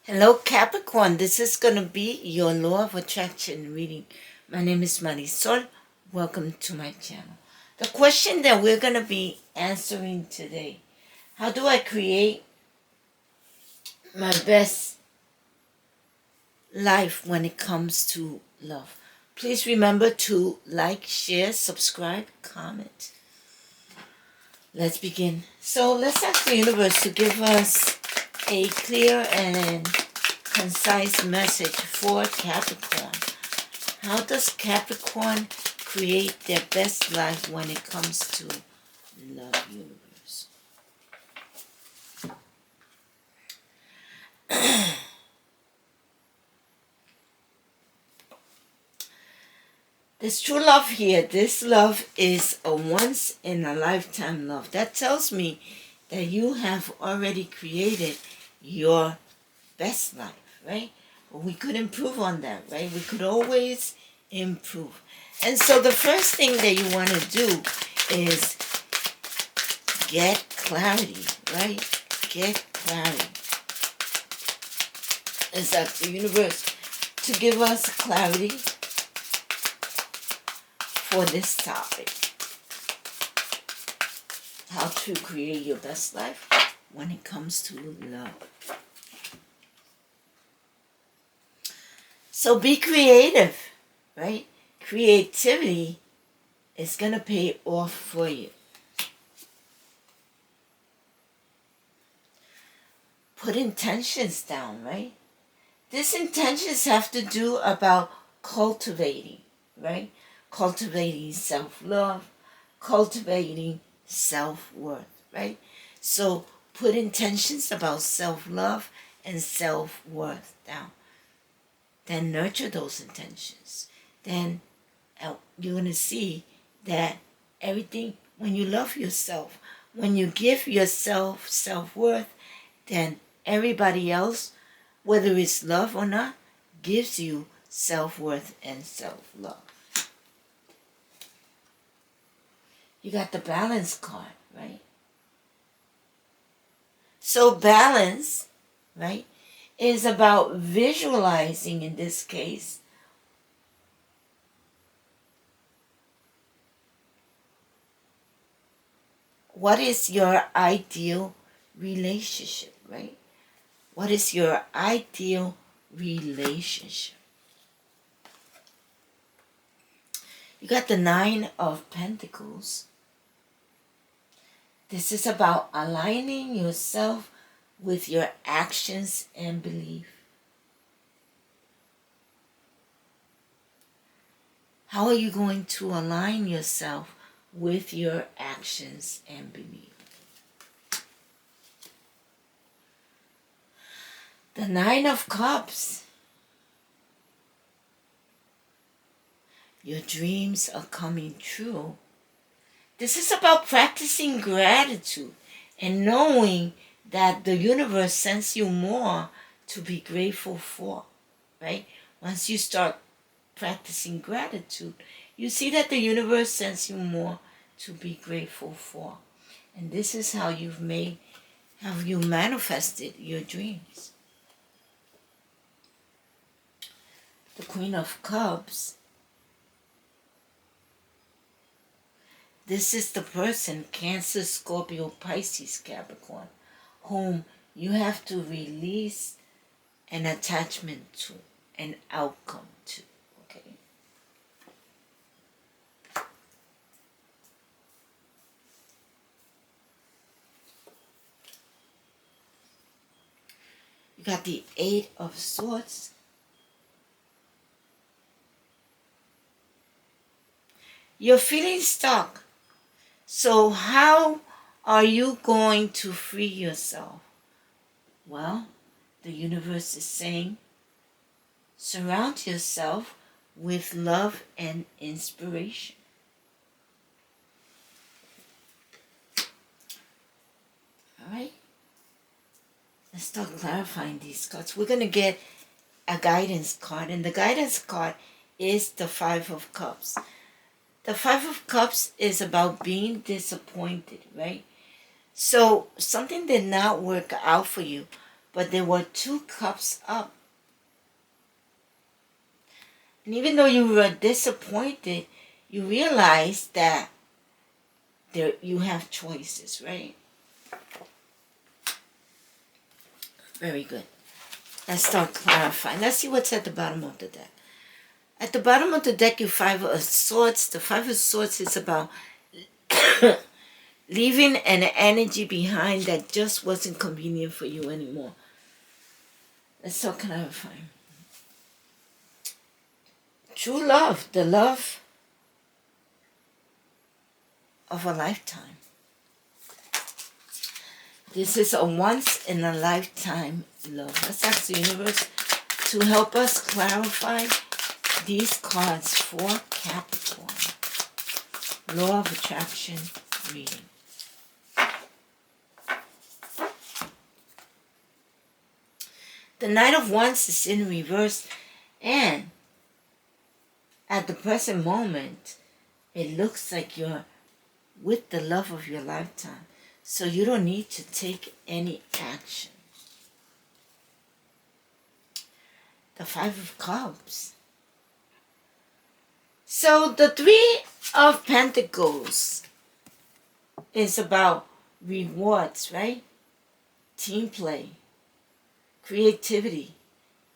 Hello Capricorn, this is going to be your law of attraction reading. My name is Marisol. Welcome to my channel. The question that we're going to be answering today: how do I create my best life when it comes to love? Please remember to like, share, subscribe, comment. Let's begin. So let's ask the universe to give us a clear and concise message for Capricorn. How does Capricorn create their best life when it comes to love, universe? This true love here, this love is a once in a lifetime love. That tells me that you have already created your best life, right? But we could improve on that, right? We could always improve. And so the first thing that you want to do is get clarity, right? Get clarity. It's up to the universe to give us clarity for this topic. How to create your best life when it comes to love. So be creative, right? Creativity is going to pay off for you. Put intentions down, right? These intentions have to do about cultivating, right? Cultivating self-love, cultivating self-worth, right? So put intentions about self-love and self-worth down. Then nurture those intentions. Then you're going to see that everything, when you love yourself, when you give yourself self-worth, then everybody else, whether it's love or not, gives you self-worth and self-love. You got the balance card, right? So balance, right, is about visualizing, in this case, what is your ideal relationship, right? What is your ideal relationship? You got the Nine of Pentacles. This is about aligning yourself with your actions and belief. How are you going to align yourself with your actions and belief? The Nine of Cups. Your dreams are coming true. This is about practicing gratitude and knowing that the universe sends you more to be grateful for, right? Once you start practicing gratitude, you see that the universe sends you more to be grateful for. And this is how you manifested your dreams. The Queen of Cups. This is the person, Cancer, Scorpio, Pisces, Capricorn, whom you have to release an attachment to, an outcome to, okay? You got the Eight of Swords. You're feeling stuck. So how are you going to free yourself? Well, the universe is saying, surround yourself with love and inspiration. All right? Let's start clarifying these cards. We're going to get a guidance card, and the guidance card is the Five of Cups. The Five of Cups is about being disappointed, right? So something did not work out for you, but there were 2 cups up. And even though you were disappointed, you realized that you have choices, right? Very good. Let's start clarifying. Let's see what's at the bottom of the deck. At the bottom of the deck, you 5 of Swords. The 5 of Swords is about leaving an energy behind that just wasn't convenient for you anymore. Let's start clarifying. True love, the love of a lifetime. This is a once-in-a-lifetime love. Let's ask the universe to help us clarify these cards for Capricorn. Law of Attraction reading. The Knight of Wands is in reverse, and at the present moment, it looks like you're with the love of your lifetime. So you don't need to take any action. The 5 of Cups. So the 3 of Pentacles is about rewards, right? Team play, creativity,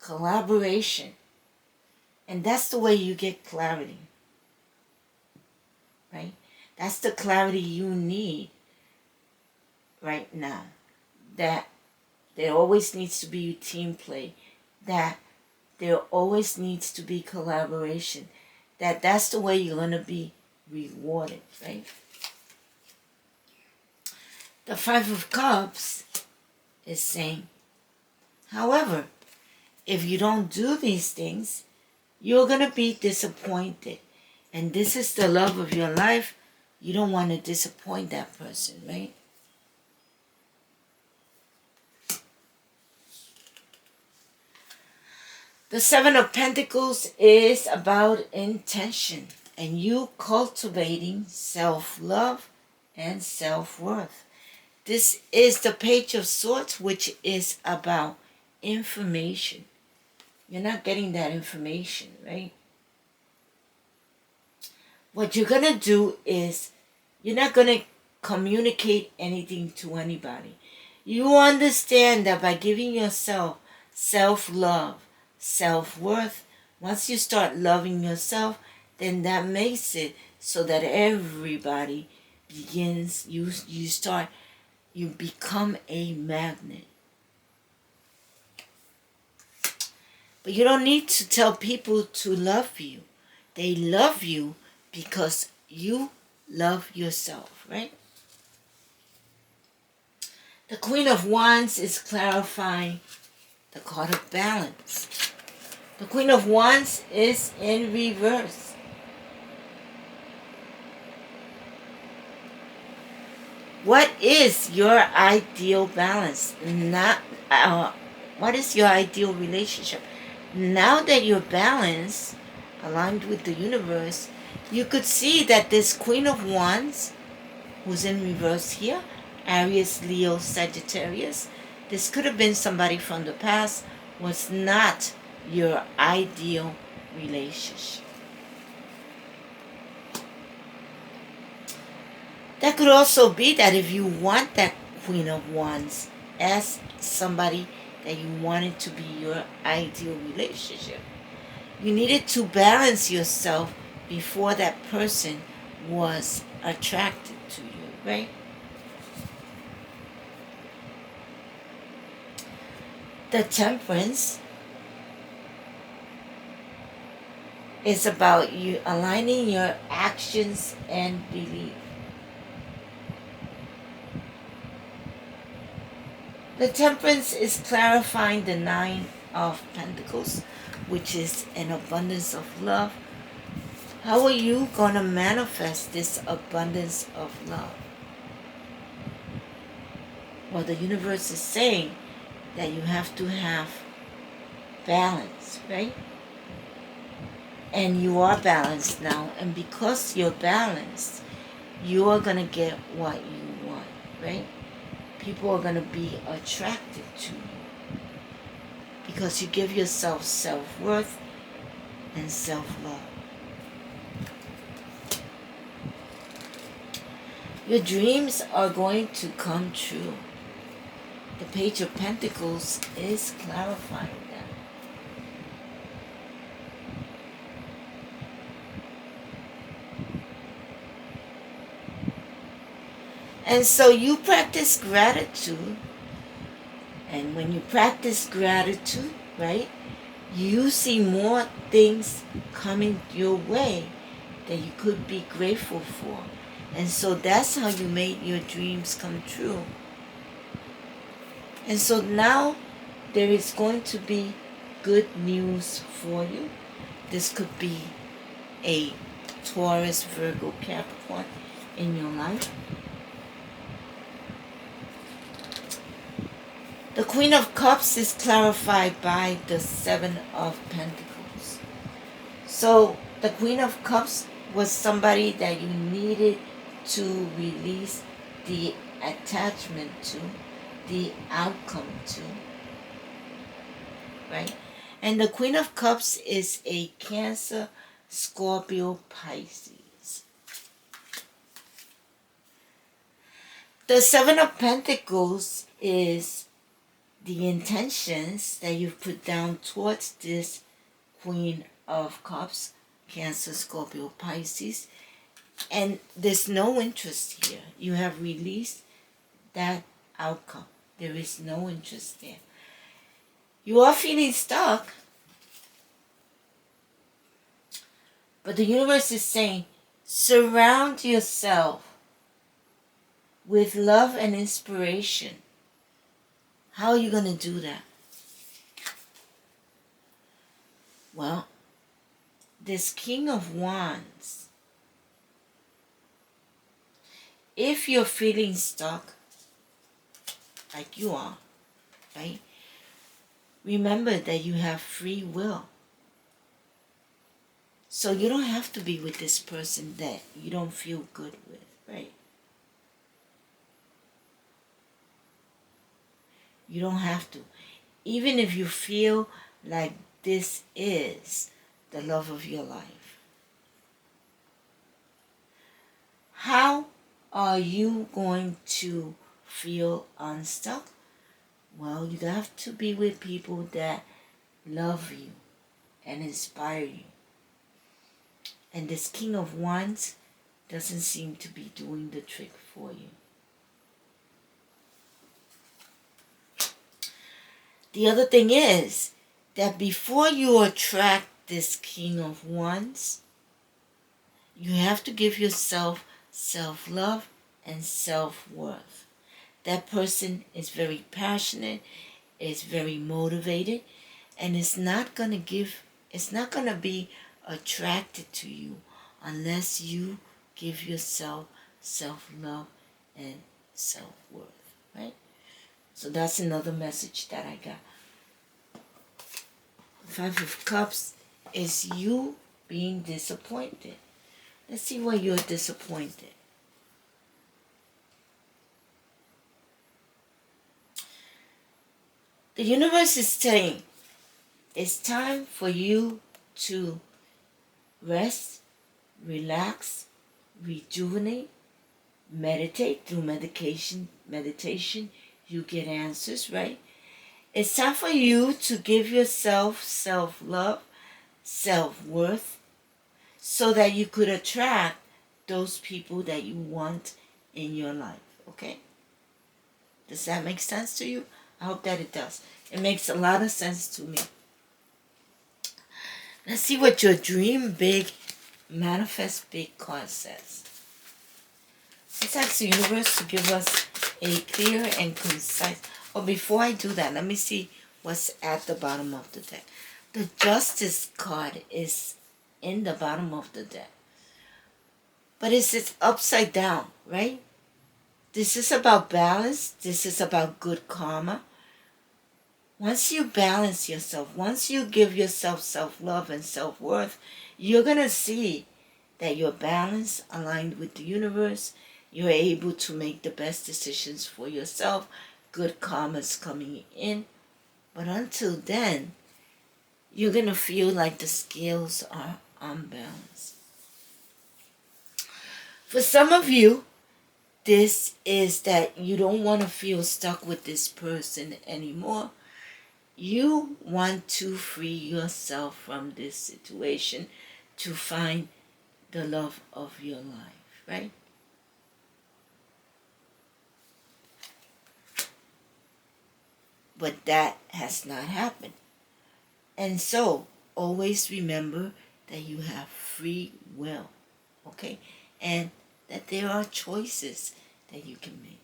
collaboration. And that's the way you get clarity, right? That's the clarity you need right now. That there always needs to be team play. That there always needs to be collaboration. That's the way you're going to be rewarded, right? The 5 of Cups is saying, however, if you don't do these things, you're going to be disappointed. And this is the love of your life. You don't want to disappoint that person, right? The 7 of Pentacles is about intention and you cultivating self-love and self-worth. This is the Page of Swords, which is about information. You're not getting that information, right? What you're going to do is you're not going to communicate anything to anybody. You understand that by giving yourself self-love, self-worth, once you start loving yourself, then that makes it so that everybody begins, you become a magnet. But you don't need to tell people to love you. They love you because you love yourself, right? The Queen of Wands is clarifying the card of balance. The Queen of Wands is in reverse. What is your ideal balance? What is your ideal relationship? Now that you're balanced, aligned with the universe, you could see that this Queen of Wands, who's in reverse here, Aries, Leo, Sagittarius, this could have been somebody from the past, was not your ideal relationship. That could also be that if you want that Queen of Wands as somebody that you wanted to be your ideal relationship, you needed to balance yourself before that person was attracted to you, right? The Temperance is about you aligning your actions and belief. The Temperance is clarifying the 9 of Pentacles, which is an abundance of love. How are you going to manifest this abundance of love? Well, the universe is saying that you have to have balance, right? And you are balanced now. And because you're balanced, you are going to get what you want, right? People are going to be attracted to you. because you give yourself self-worth and self-love. Your dreams are going to come true. The Page of Pentacles is clarifying that. And so you practice gratitude. And when you practice gratitude, right, you see more things coming your way that you could be grateful for. And so that's how you made your dreams come true. And so now there is going to be good news for you. This could be a Taurus, Virgo, Capricorn in your life. The Queen of Cups is clarified by the Seven of Pentacles. So the Queen of Cups was somebody that you needed to release the attachment to, the outcome to, right? And the Queen of Cups is a Cancer, Scorpio, Pisces. The Seven of Pentacles is the intentions that you've put down towards this Queen of Cups, Cancer, Scorpio, Pisces. And there's no interest here. You have released that outcome. There is no interest there. You are feeling stuck. But the universe is saying, surround yourself with love and inspiration. How are you going to do that? Well, this King of Wands, if you're feeling stuck, like you are, right? Remember that you have free will. So you don't have to be with this person that you don't feel good with, right? You don't have to. Even if you feel like this is the love of your life. How are you going to feel unstuck? Well, you have to be with people that love you and inspire you. And this King of Wands doesn't seem to be doing the trick for you. The other thing is that before you attract this King of Wands, you have to give yourself self-love and self-worth. That person is very passionate, is very motivated, and it's not going to be attracted to you unless you give yourself self-love and self-worth, right? So that's another message that I got. Five of Cups is you being disappointed. Let's see why you're disappointed. The universe is saying it's time for you to rest, relax, rejuvenate, meditate. Through meditation, you get answers, right? It's time for you to give yourself self-love, self-worth, so that you could attract those people that you want in your life, okay? Does that make sense to you? I hope that it does. It makes a lot of sense to me. Let's see what your Dream Big, Manifest Big card says. Let's ask the universe to give us a clear and concise... Oh, before I do that, let me see what's at the bottom of the deck. The Justice card is in the bottom of the deck. But it's upside down, right? This is about balance. This is about good karma. Once you balance yourself, once you give yourself self-love and self-worth, you're going to see that you're balanced, aligned with the universe. You're able to make the best decisions for yourself. Good karma's coming in. But until then, you're going to feel like the scales are unbalanced. For some of you, this is that you don't want to feel stuck with this person anymore. You want to free yourself from this situation to find the love of your life, right? But that has not happened. And so, always remember that you have free will, okay? And that there are choices that you can make.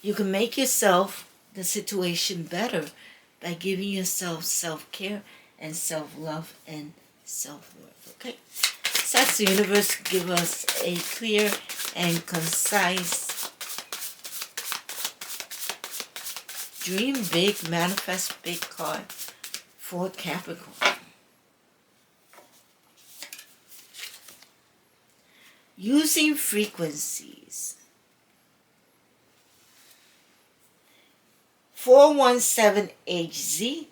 You can make yourself the situation better by giving yourself self-care and self-love and self-worth, okay? So that's the universe give us a clear and concise dream big, manifest big card for Capricorn. Using frequencies. 417HZ.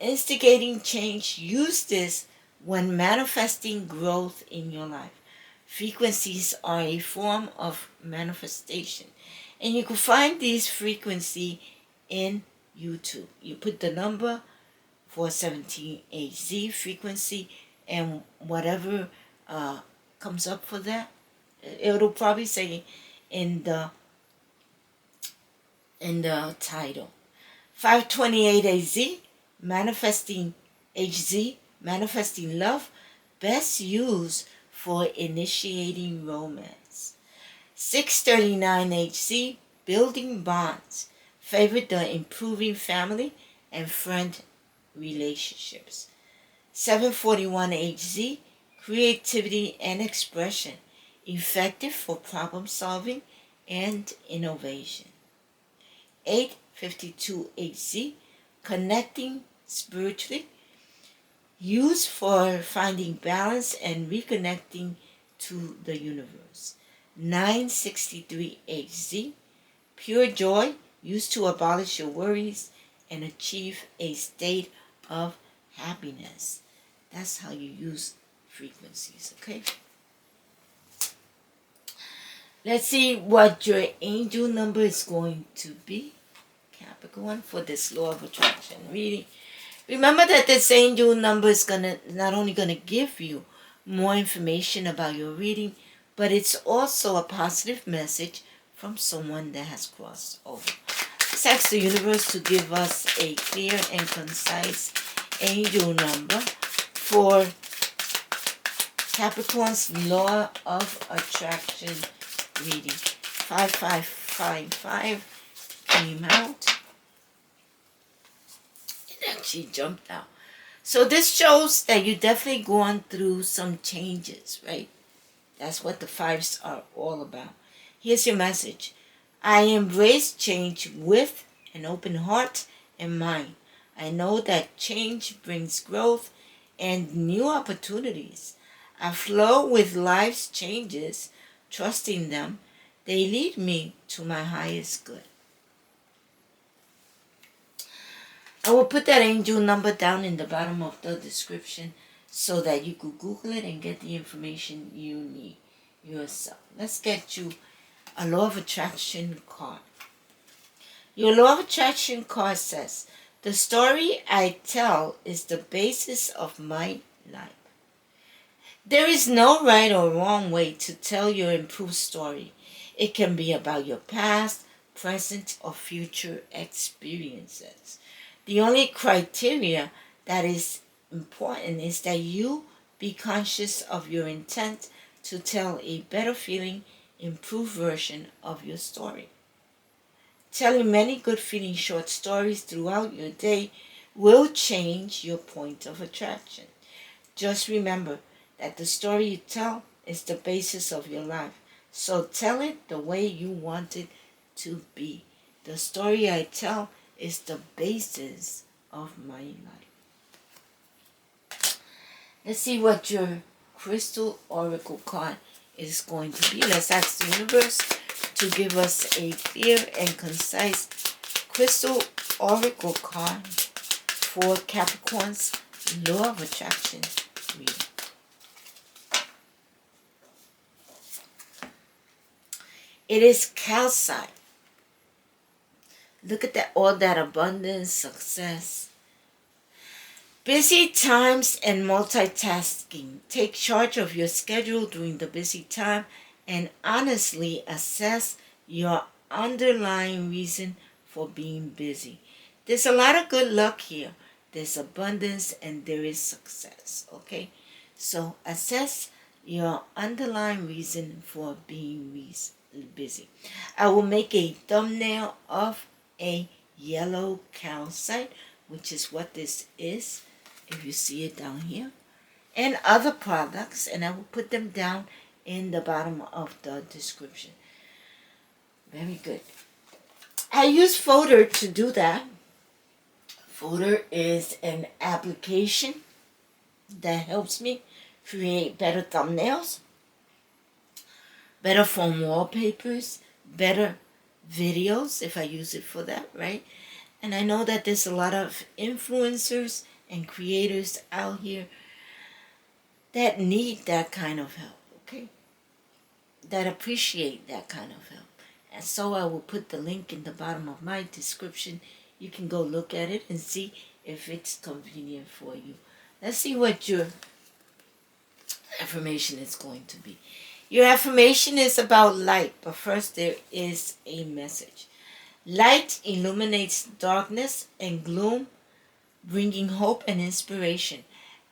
Instigating change. Use this when manifesting growth in your life. Frequencies are a form of manifestation. And you can find these frequency in YouTube. You put the number 417HZ frequency and whatever comes up for that. It'll probably say in the title. 528HZ, manifesting HZ, manifesting love, best used for initiating romance. 639HZ, building bonds, favorite the improving family and friend relationships. 741HZ, creativity and expression, effective for problem solving and innovation. 852HZ, connecting spiritually, used for finding balance and reconnecting to the universe. 963HZ, pure joy, used to abolish your worries and achieve a state of happiness. That's how you use frequencies, okay? Let's see what your angel number is going to be, Capricorn, for this law of attraction reading. Remember that this angel number is not only going to give you more information about your reading, but it's also a positive message from someone that has crossed over. Let's ask the universe to give us a clear and concise angel number for Capricorn's law of attraction reading. 5555 came out. It actually jumped out. So this shows that you're definitely going through some changes, right? That's what the fives are all about. Here's your message. I embrace change with an open heart and mind. I know that change brings growth and new opportunities. I flow with life's changes, trusting them. They lead me to my highest good. I will put that angel number down in the bottom of the description so that you could Google it and get the information you need yourself. Let's get you a law of attraction card. Your law of attraction card says, the story I tell is the basis of my life. There is no right or wrong way to tell your improved story. It can be about your past, present, or future experiences. The only criteria that is important is that you be conscious of your intent to tell a better feeling, improved version of your story. Telling many good feeling short stories throughout your day will change your point of attraction. Just remember that the story you tell is the basis of your life. So tell it the way you want it to be. The story I tell is the basis of my life. Let's see what your crystal oracle card is going to be. Let's ask the universe to give us a clear and concise crystal oracle card for Capricorn's Law of Attraction reading. It is Calcite. Look at that, all that abundance, success. Busy times and multitasking. Take charge of your schedule during the busy time and honestly assess your underlying reason for being busy. There's a lot of good luck here. There's abundance and there is success, okay? So assess your underlying reason for being busy. I will make a thumbnail of a yellow calcite, which is what this is, if you see it down here, and other products, and I will put them down in the bottom of the description. Very good. I use Folder to do that. Folder is an application that helps me create better thumbnails, better phone wallpapers, better videos if I use it for that, right? And I know that there's a lot of influencers and creators out here that need that kind of help, okay? That appreciate that kind of help. And so I will put the link in the bottom of my description. You can go look at it and see if it's convenient for you. Let's see what your affirmation is going to be. Your affirmation is about light, but first there is a message. Light illuminates darkness and gloom, bringing hope and inspiration.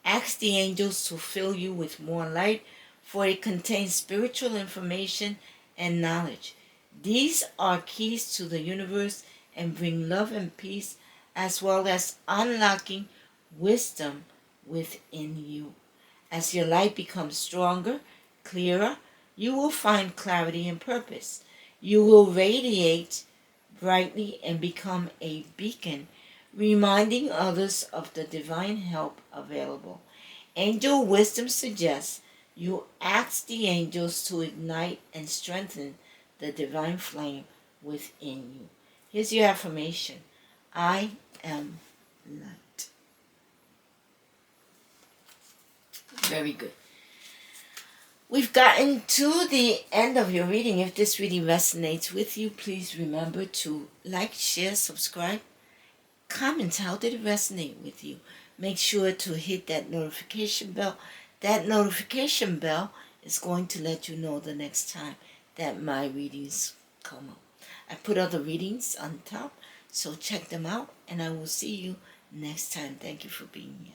Ask the angels to fill you with more light, for it contains spiritual information and knowledge. These are keys to the universe and bring love and peace, as well as unlocking wisdom within you. As your light becomes stronger, clearer, you will find clarity and purpose. You will radiate brightly and become a beacon, reminding others of the divine help available. Angel wisdom suggests you ask the angels to ignite and strengthen the divine flame within you. Here's your affirmation. I am light. Very good. We've gotten to the end of your reading. If this reading resonates with you, please remember to like, share, subscribe, comment. How did it resonate with you? Make sure to hit that notification bell. That notification bell is going to let you know the next time that my readings come up. I put other readings on top, so check them out, and I will see you next time. Thank you for being here.